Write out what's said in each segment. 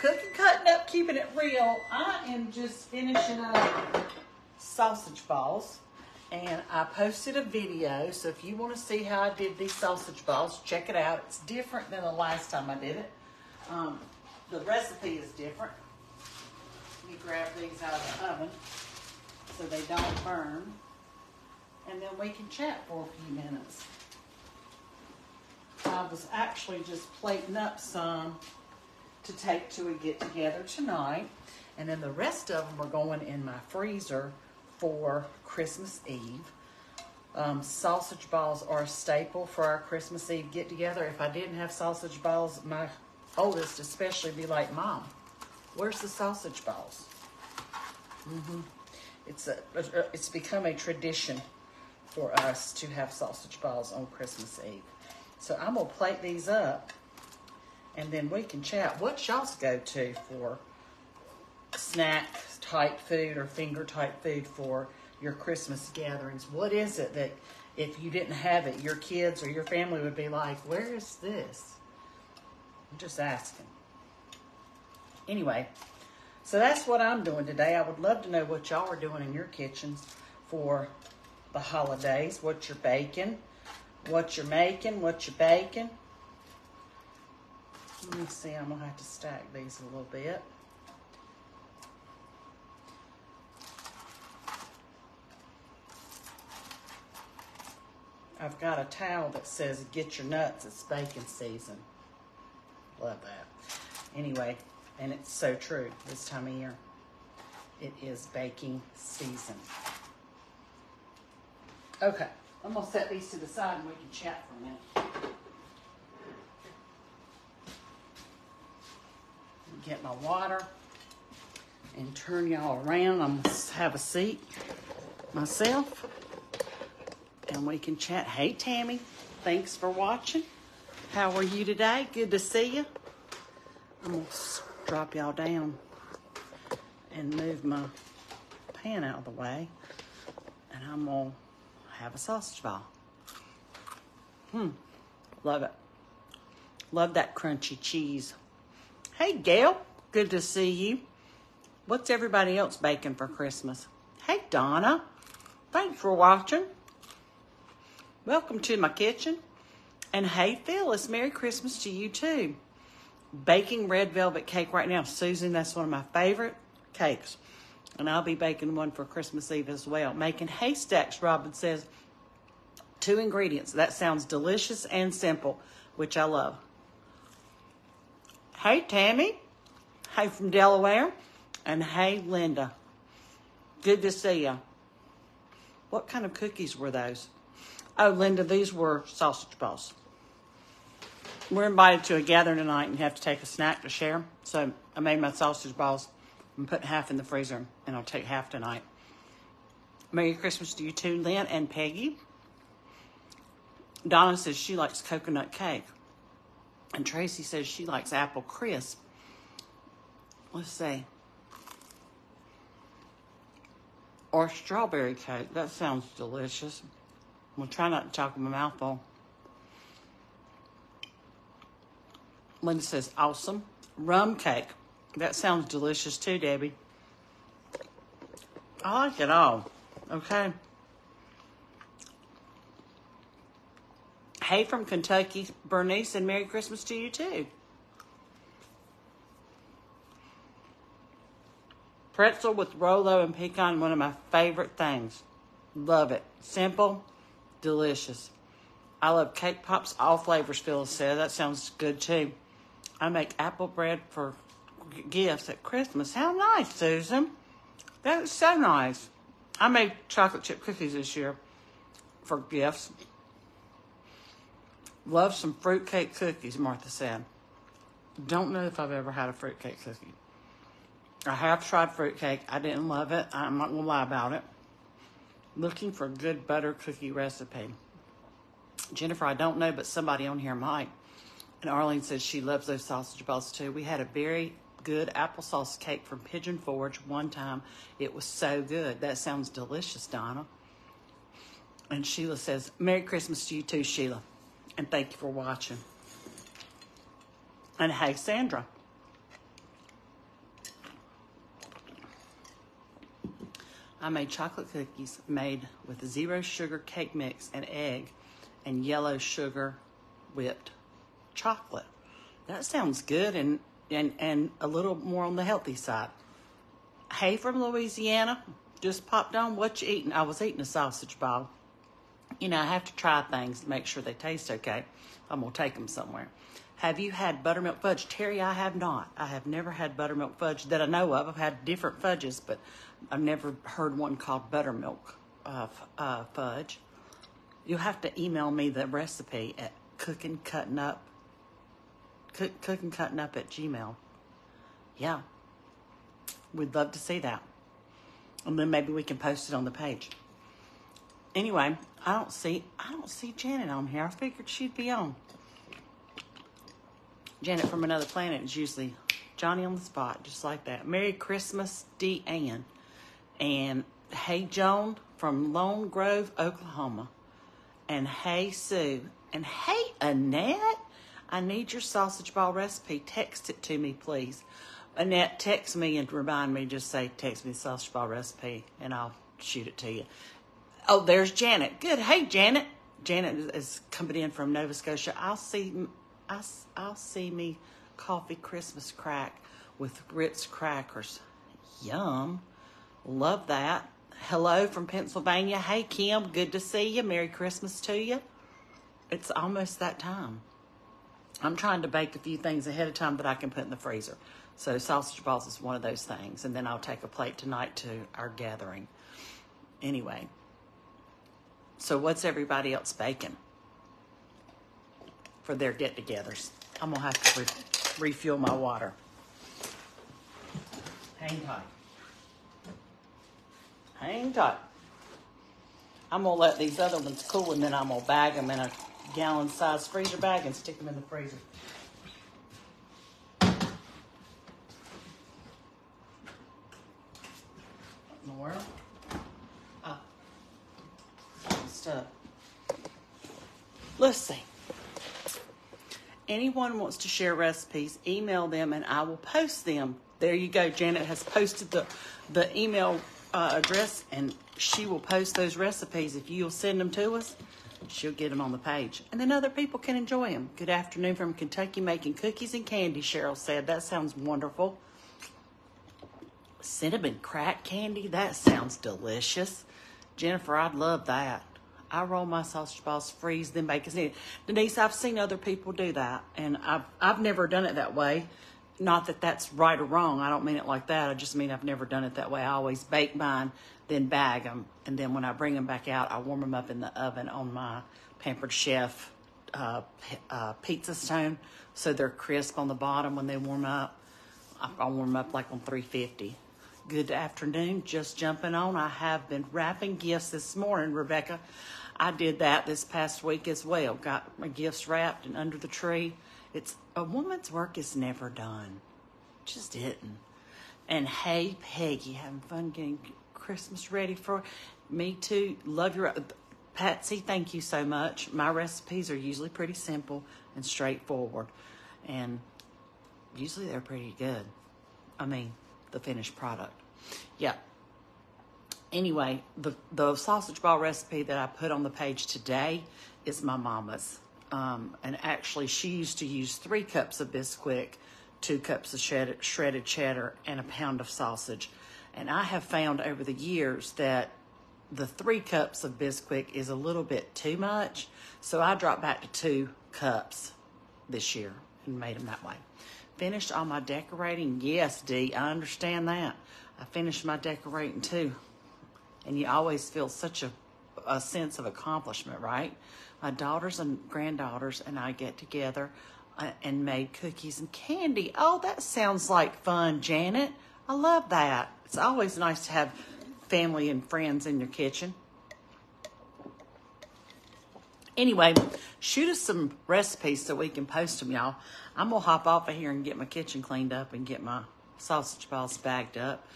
Cooking, cutting up, keeping it real. I am just finishing up sausage balls. And I posted a video, so if you want to see how I did these sausage balls, check it out. It's different than the last time I did it. The recipe is different. Let me grab these out of the oven so they don't burn. And then we can chat for a few minutes. I was actually just plating up some to take to a get-together tonight. And then the rest of them are going in my freezer for Christmas Eve. Sausage balls are a staple for our Christmas Eve get-together. If I didn't have sausage balls, my oldest especially be like, Mom, where's the sausage balls? It's become a tradition for us to have sausage balls on Christmas Eve. So I'm gonna plate these up and then we can chat. What's y'all's go-to for snack type food or finger type food for your Christmas gatherings? What is it that if you didn't have it, your kids or your family would be like, where is this? I'm just asking. Anyway, so that's what I'm doing today. I would love to know what y'all are doing in your kitchens for the holidays. What you're baking, what you're making, what you're baking. Let me see, I'm gonna have to stack these a little bit. I've got a towel that says, get your nuts, it's baking season. Love that. Anyway, and it's so true this time of year. It is baking season. Okay, I'm gonna set these to the side and we can chat for a minute. Get my water and turn y'all around. I'm gonna have a seat myself. And we can chat. Hey, Tammy, thanks for watching. How are you today? Good to see you. I'm going to drop y'all down and move my pan out of the way. And I'm going to have a sausage ball. Love it. Love that crunchy cheese. Hey, Gail, good to see you. What's everybody else baking for Christmas? Hey, Donna, thanks for watching. Welcome to my kitchen. And hey, Phyllis, Merry Christmas to you too. Baking red velvet cake right now. Susan, that's one of my favorite cakes. And I'll be baking one for Christmas Eve as well. Making haystacks, Robin says. 2 ingredients. That sounds delicious and simple, which I love. Hey, Tammy. Hey from Delaware. And hey, Linda. Good to see you. What kind of cookies were those? Oh, Linda, these were sausage balls. We're invited to a gathering tonight and have to take a snack to share. So I made my sausage balls and put half in the freezer, and I'll take half tonight. Merry Christmas to you too, Lynn and Peggy. Donna says she likes coconut cake. And Tracy says she likes apple crisp. Let's see. Or strawberry cake. That sounds delicious. I'm going to try not to talk with my mouth full. Linda says, awesome. Rum cake. That sounds delicious too, Debbie. I like it all. Okay. Hey from Kentucky, Bernice, and Merry Christmas to you too. Pretzel with Rolo and pecan, one of my favorite things. Love it. Simple. Delicious. I love cake pops, all flavors, Phyllis said. That sounds good too. I make apple bread for gifts at Christmas. How nice, Susan. That is so nice. I made chocolate chip cookies this year for gifts. Love some fruitcake cookies, Martha said. Don't know if I've ever had a fruitcake cookie. I have tried fruitcake. I didn't love it. I'm not going to lie about it. Looking for a good butter cookie recipe. Jennifer, I don't know, but somebody on here might. And Arlene says she loves those sausage balls too. We had a very good applesauce cake from Pigeon Forge one time. It was so good. That sounds delicious, Donna. And Sheila says, Merry Christmas to you too, Sheila. And thank you for watching. And hey, Sandra. I made chocolate cookies made with 0 sugar cake mix and egg and yellow sugar whipped chocolate. That sounds good and a little more on the healthy side. Hey from Louisiana, just popped on. What you eating? I was eating a sausage ball. You know, I have to try things to make sure they taste okay. I'm going to take them somewhere. Have you had buttermilk fudge? Terry, I have not. I have never had buttermilk fudge that I know of. I've had different fudges, but I've never heard one called buttermilk fudge. You'll have to email me the recipe at cookingcuttingup at Gmail. Yeah. We'd love to see that. And then maybe we can post it on the page. Anyway, I don't see Janet on here. I figured she'd be on. Janet from Another Planet is usually Johnny on the spot, just like that. Merry Christmas, Deanne. And hey, Joan from Lone Grove, Oklahoma. And hey, Sue. And hey, Annette. I need your sausage ball recipe. Text it to me, please. Annette, text me and remind me. Just say, text me the sausage ball recipe, and I'll shoot it to you. Oh, there's Janet. Good. Hey, Janet. Janet is coming in from Nova Scotia. I'll see me coffee Christmas crack with Ritz crackers. Yum. Love that. Hello from Pennsylvania. Hey, Kim. Good to see you. Merry Christmas to you. It's almost that time. I'm trying to bake a few things ahead of time that I can put in the freezer. So sausage balls is one of those things. And then I'll take a plate tonight to our gathering. Anyway. So what's everybody else baking for their get-togethers? I'm going to have to refuel my water. Hang tight. Hang tight. I'm going to let these other ones cool, and then I'm going to bag them in a gallon-sized freezer bag and stick them in the freezer. More. Stuff. Let's see. Anyone wants to share recipes, email them and I will post them. There you go. Janet has posted the email address, and she will post those recipes. If you'll send them to us, she'll get them on the page. And then other people can enjoy them. Good afternoon from Kentucky, making cookies and candy, Cheryl said. That sounds wonderful. Cinnamon crack candy, that sounds delicious. Jennifer, I'd love that. I roll my sausage balls, freeze them, bake as needed. Denise, I've seen other people do that, and I've never done it that way. Not that that's right or wrong. I don't mean it like that. I just mean I've never done it that way. I always bake mine, then bag them, and then when I bring them back out, I warm them up in the oven on my Pampered Chef pizza stone, so they're crisp on the bottom when they warm up. I warm them up like on 350. Good afternoon. Just jumping on. I have been wrapping gifts this morning, Rebecca. I did that this past week as well. Got my gifts wrapped and under the tree. It's a woman's work is never done. Just didn't. And hey, Peggy, having fun getting Christmas ready for me too. Love your Patsy. Thank you so much. My recipes are usually pretty simple and straightforward, and usually they're pretty good. I mean, the finished product. Yeah. Anyway, the sausage ball recipe that I put on the page today is my mama's. And actually, she used to use 3 cups of Bisquick, 2 cups of shredded cheddar, and a pound of sausage. And I have found over the years that the 3 cups of Bisquick is a little bit too much. So I dropped back to 2 cups this year and made them that way. Finished all my decorating? Yes, Dee, I understand that. I finished my decorating too. And you always feel such a sense of accomplishment, right? My daughters and granddaughters and I get together and made cookies and candy. Oh, that sounds like fun, Janet. I love that. It's always nice to have family and friends in your kitchen. Anyway, shoot us some recipes so we can post them, y'all. I'm going to hop off of here and get my kitchen cleaned up and get my sausage balls bagged up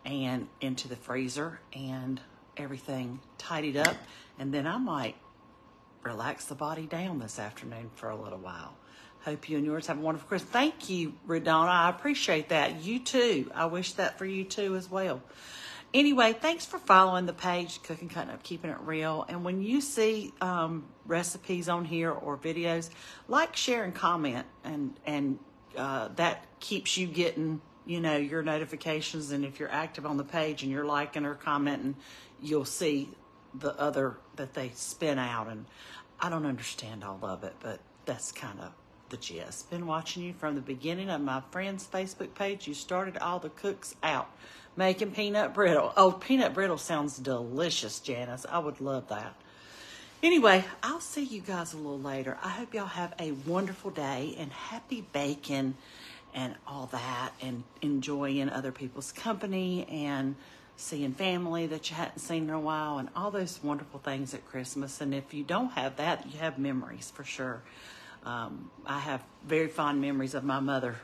and into the freezer and everything tidied up. And then I might relax the body down this afternoon for a little while. Hope you and yours have a wonderful Christmas. Thank you, Redonna. I appreciate that. You too. I wish that for you too as well. Anyway, thanks for following the page, Cooking Cutting Up, Keeping It Real. And when you see recipes on here or videos, like, share, and comment, and that keeps you getting, your notifications. And if you're active on the page and you're liking or commenting, you'll see the other that they spin out. And I don't understand all of it, but that's kind of the gist. Been watching you from the beginning of my friend's Facebook page. You started all the cooks out making peanut brittle. Oh, peanut brittle sounds delicious, Janice. I would love that. Anyway, I'll see you guys a little later. I hope y'all have a wonderful day and happy baking and all that, and enjoying other people's company and seeing family that you hadn't seen in a while, and all those wonderful things at Christmas. And if you don't have that, you have memories for sure. I have very fond memories of my mother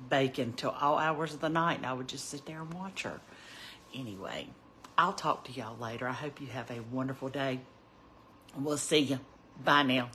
baking till all hours of the night, and I would just sit there and watch her. Anyway, I'll talk to y'all later. I hope you have a wonderful day. We'll see you. Bye now.